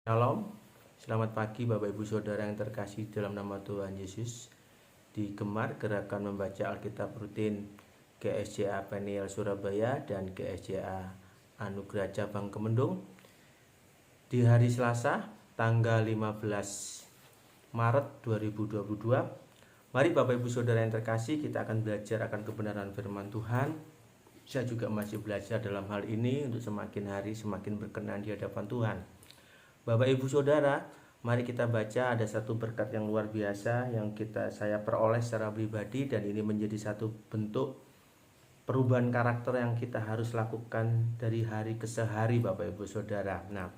Shalom, selamat pagi Bapak Ibu Saudara yang terkasih dalam nama Tuhan Yesus. Di Gemar Gerakan Membaca Alkitab Rutin GSJA Peniel Surabaya dan GSJA Anugerah Cabang Kemendung, di hari Selasa tanggal 15 Maret 2022. Mari Bapak Ibu Saudara yang terkasih, kita akan belajar akan kebenaran firman Tuhan. Saya juga masih belajar dalam hal ini untuk semakin hari semakin berkenan di hadapan Tuhan. Bapak Ibu Saudara, mari kita baca. Ada satu berkat yang luar biasa yang saya peroleh secara pribadi, dan ini menjadi satu bentuk perubahan karakter yang kita harus lakukan dari hari ke hari, Bapak Ibu Saudara. Nah,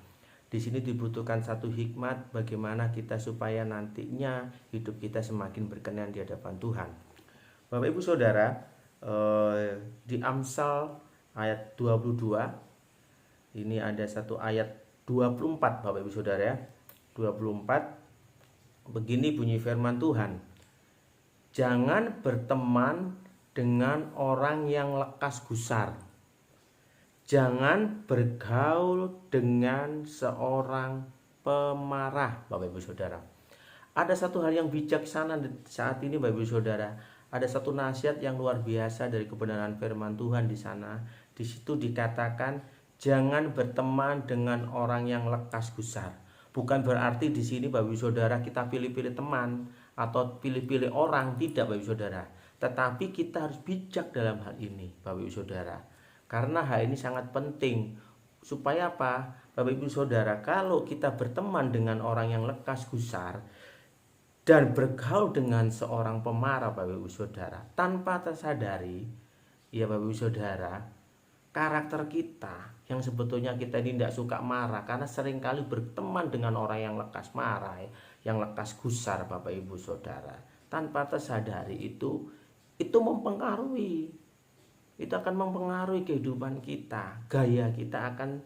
di sini dibutuhkan satu hikmat bagaimana kita supaya nantinya hidup kita semakin berkenan di hadapan Tuhan. Bapak Ibu Saudara, di Amsal ayat 22 ini ada satu ayat 24 Bapak Ibu Saudara ya. 24 begini bunyi firman Tuhan. Jangan berteman dengan orang yang lekas gusar. Jangan bergaul dengan seorang pemarah, Bapak Ibu Saudara. Ada satu hal yang bijaksana saat ini Bapak Ibu Saudara. Ada satu nasihat yang luar biasa dari kebenaran firman Tuhan di sana. Di situ dikatakan jangan berteman dengan orang yang lekas gusar. Bukan berarti di sini Bapak Ibu Saudara kita pilih-pilih teman atau pilih-pilih orang, tidak Bapak Ibu Saudara. Tetapi kita harus bijak dalam hal ini Bapak Ibu Saudara. Karena hal ini sangat penting. Supaya apa? Bapak Ibu Saudara, kalau kita berteman dengan orang yang lekas gusar dan bergaul dengan seorang pemarah Bapak Ibu Saudara, tanpa tersadari ya Bapak Ibu Saudara, karakter kita yang sebetulnya kita ini tidak suka marah karena seringkali berteman dengan orang yang lekas marah, yang lekas gusar Bapak Ibu Saudara, tanpa tersadari itu mempengaruhi, itu akan mempengaruhi kehidupan kita. Gaya kita akan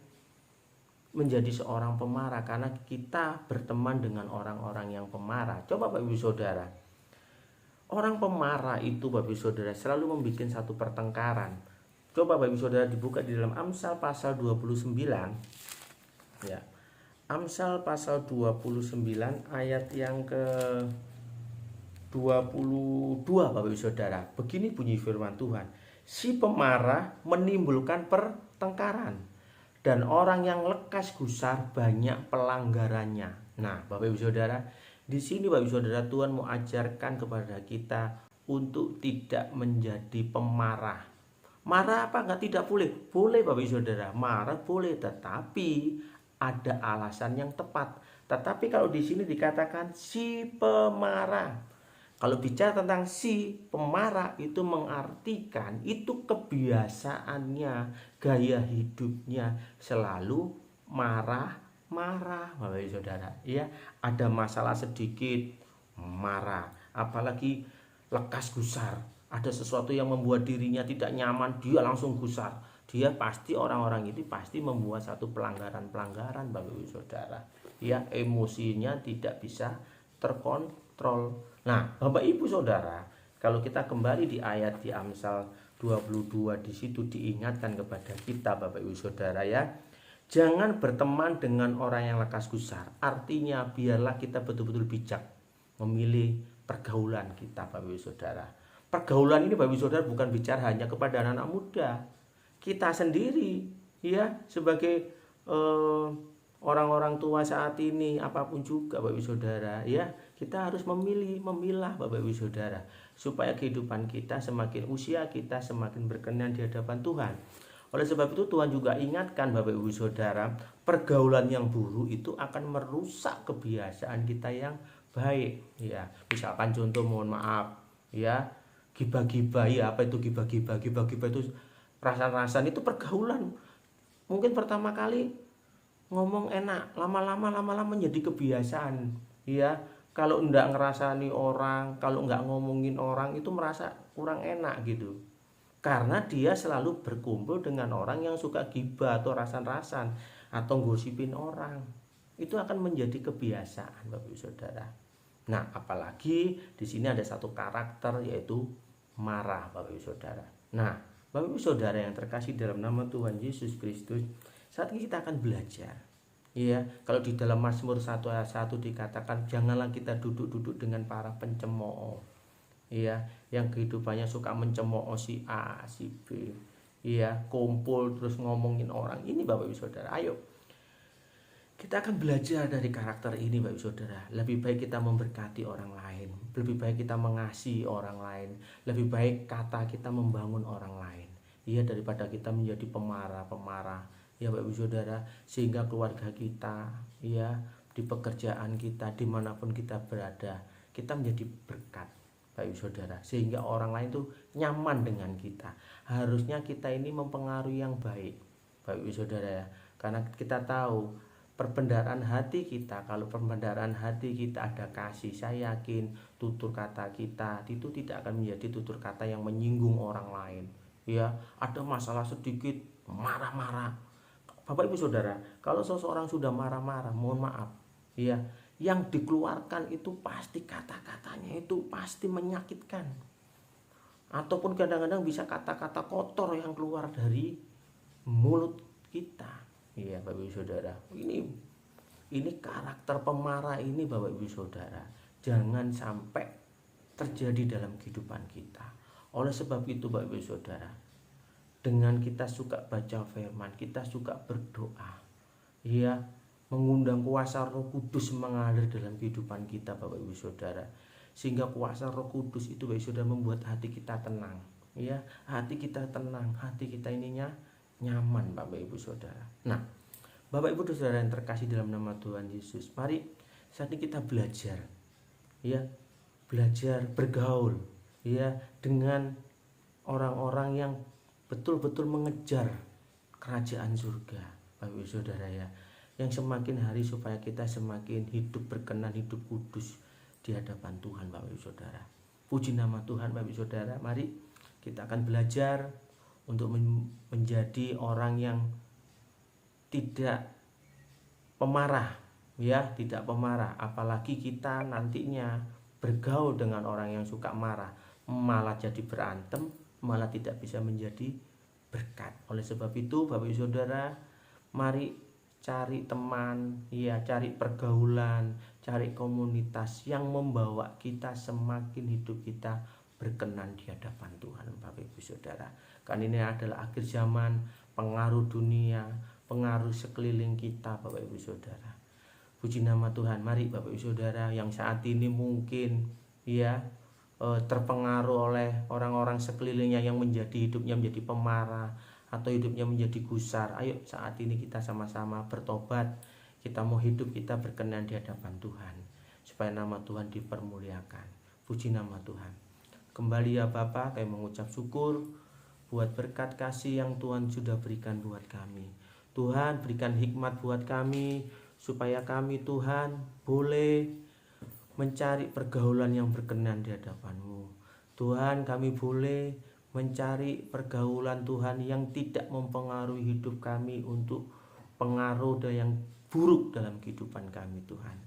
menjadi seorang pemarah karena kita berteman dengan orang-orang yang pemarah. Coba Bapak Ibu Saudara, orang pemarah itu Bapak Ibu Saudara selalu membuat satu pertengkaran. Coba Bapak Ibu Saudara dibuka di dalam Amsal pasal 29 ya. Amsal pasal 29 ayat yang ke 22 Bapak Ibu Saudara. Begini bunyi firman Tuhan. Si pemarah menimbulkan pertengkaran, dan orang yang lekas gusar banyak pelanggarannya. Nah, Bapak Ibu Saudara, di sini Bapak Ibu Saudara, Tuhan mau ajarkan kepada kita untuk tidak menjadi pemarah. Marah apa enggak? Tidak boleh. Boleh Bapak Ibu Saudara, marah boleh, tetapi ada alasan yang tepat. Tetapi kalau di sini dikatakan si pemarah, kalau bicara tentang si pemarah itu mengartikan itu kebiasaannya, gaya hidupnya selalu marah-marah Bapak Ibu Saudara. Ya, ada masalah sedikit marah, apalagi lekas gusar. Ada sesuatu yang membuat dirinya tidak nyaman, dia langsung gusar. Dia pasti, orang-orang itu pasti membuat satu pelanggaran-pelanggaran Bapak Ibu Saudara. Ya, emosinya tidak bisa terkontrol. Nah, Bapak Ibu Saudara, kalau kita kembali di ayat di Amsal 22, di situ diingatkan kepada kita Bapak Ibu Saudara ya. Jangan berteman dengan orang yang lekas gusar. Artinya biarlah kita betul-betul bijak memilih pergaulan kita Bapak Ibu Saudara. Pergaulan ini Bapak Ibu Saudara bukan bicara hanya kepada anak-anak muda. Kita sendiri ya, sebagai orang-orang tua saat ini, apapun juga Bapak Ibu Saudara ya, kita harus memilah Bapak Ibu Saudara, supaya kehidupan kita semakin, usia kita semakin berkenan di hadapan Tuhan. Oleh sebab itu Tuhan juga ingatkan Bapak Ibu Saudara, pergaulan yang buruk itu akan merusak kebiasaan kita yang baik ya. Misalkan contoh, mohon maaf ya, gibah-gibah ya. Apa itu gibah-gibah? Gibah-gibah itu rasan-rasan, itu pergaulan. Mungkin pertama kali ngomong enak, lama-lama menjadi kebiasaan ya. Kalau enggak ngerasani orang, kalau enggak ngomongin orang, itu merasa kurang enak gitu, karena dia selalu berkumpul dengan orang yang suka gibah atau rasan-rasan atau gosipin orang. Itu akan menjadi kebiasaan Bapak Ibu Saudara. Nah, apalagi di sini ada satu karakter, yaitu marah Bapak Ibu Saudara. Nah, Bapak Ibu Saudara yang terkasih dalam nama Tuhan Yesus Kristus, saat ini kita akan belajar Iya, kalau di dalam Mazmur 1 ayat 1 dikatakan janganlah kita duduk-duduk dengan para pencemooh. Iya, yang kehidupannya suka mencemooh si A, si B. Iya, kumpul terus ngomongin orang. Ini Bapak Ibu Saudara, ayo kita akan belajar dari karakter ini Bapak Ibu Saudara. Lebih baik kita memberkati orang lain, lebih baik kita mengasihi orang lain, lebih baik kata kita membangun orang lain. Iya, daripada kita menjadi pemarah-pemarah. Ya Bapak Ibu Saudara, sehingga keluarga kita, ya, di pekerjaan kita, dimanapun kita berada, kita menjadi berkat Bapak Ibu Saudara, sehingga orang lain tuh nyaman dengan kita. Harusnya kita ini mempengaruhi yang baik Bapak Ibu Saudara ya, karena kita tahu perbendaharaan hati kita, kalau perbendaharaan hati kita ada kasih, saya yakin tutur kata kita itu tidak akan menjadi tutur kata yang menyinggung orang lain. Ya, ada masalah sedikit marah-marah. Bapak Ibu Saudara, kalau seseorang sudah marah-marah, mohon maaf, ya, yang dikeluarkan itu pasti kata-katanya itu pasti menyakitkan. Ataupun kadang-kadang bisa kata-kata kotor yang keluar dari mulut kita. Iya, Bapak Ibu Saudara. Ini karakter pemarah ini Bapak Ibu Saudara. Jangan sampai terjadi dalam kehidupan kita. Oleh sebab itu Bapak Ibu Saudara, dengan kita suka baca firman, kita suka berdoa, ya, mengundang kuasa Roh Kudus mengalir dalam kehidupan kita Bapak Ibu Saudara, sehingga kuasa Roh Kudus itu Bapak Ibu Saudara membuat hati kita tenang, ya, hati kita tenang, hati kita ininya nyaman Bapak Ibu Saudara. Nah, Bapak Ibu Saudara yang terkasih dalam nama Tuhan Yesus, mari saat ini kita belajar, ya, belajar bergaul, ya, dengan orang-orang yang betul-betul mengejar kerajaan surga Bapak Ibu Saudara ya, yang semakin hari supaya kita semakin hidup berkenan, hidup kudus di hadapan Tuhan Bapak Ibu Saudara. Puji nama Tuhan Bapak Ibu Saudara. Mari kita akan belajar untuk menjadi orang yang tidak pemarah, ya, tidak pemarah. Apalagi kita nantinya bergaul dengan orang yang suka marah, malah jadi berantem, malah tidak bisa menjadi berkat. Oleh sebab itu Bapak Ibu Saudara, mari cari teman, ya, cari pergaulan, cari komunitas yang membawa kita semakin hidup kita berkenan di hadapan Tuhan Bapak Ibu Saudara. Karena ini adalah akhir zaman, pengaruh dunia, pengaruh sekeliling kita Bapak Ibu Saudara. Puji nama Tuhan. Mari Bapak Ibu Saudara yang saat ini mungkin, ya, terpengaruh oleh orang-orang sekelilingnya yang menjadi hidupnya menjadi pemarah atau hidupnya menjadi gusar. Ayo saat ini kita sama-sama bertobat. Kita mau hidup kita berkenan di hadapan Tuhan, supaya nama Tuhan dipermuliakan. Puji nama Tuhan. Kembali ya Bapak, kami mengucap syukur buat berkat kasih yang Tuhan sudah berikan buat kami. Tuhan berikan hikmat buat kami, supaya kami Tuhan boleh mencari pergaulan yang berkenan di hadapan-Mu. Tuhan, kami boleh mencari pergaulan Tuhan yang tidak mempengaruhi hidup kami untuk pengaruh yang buruk dalam kehidupan kami Tuhan.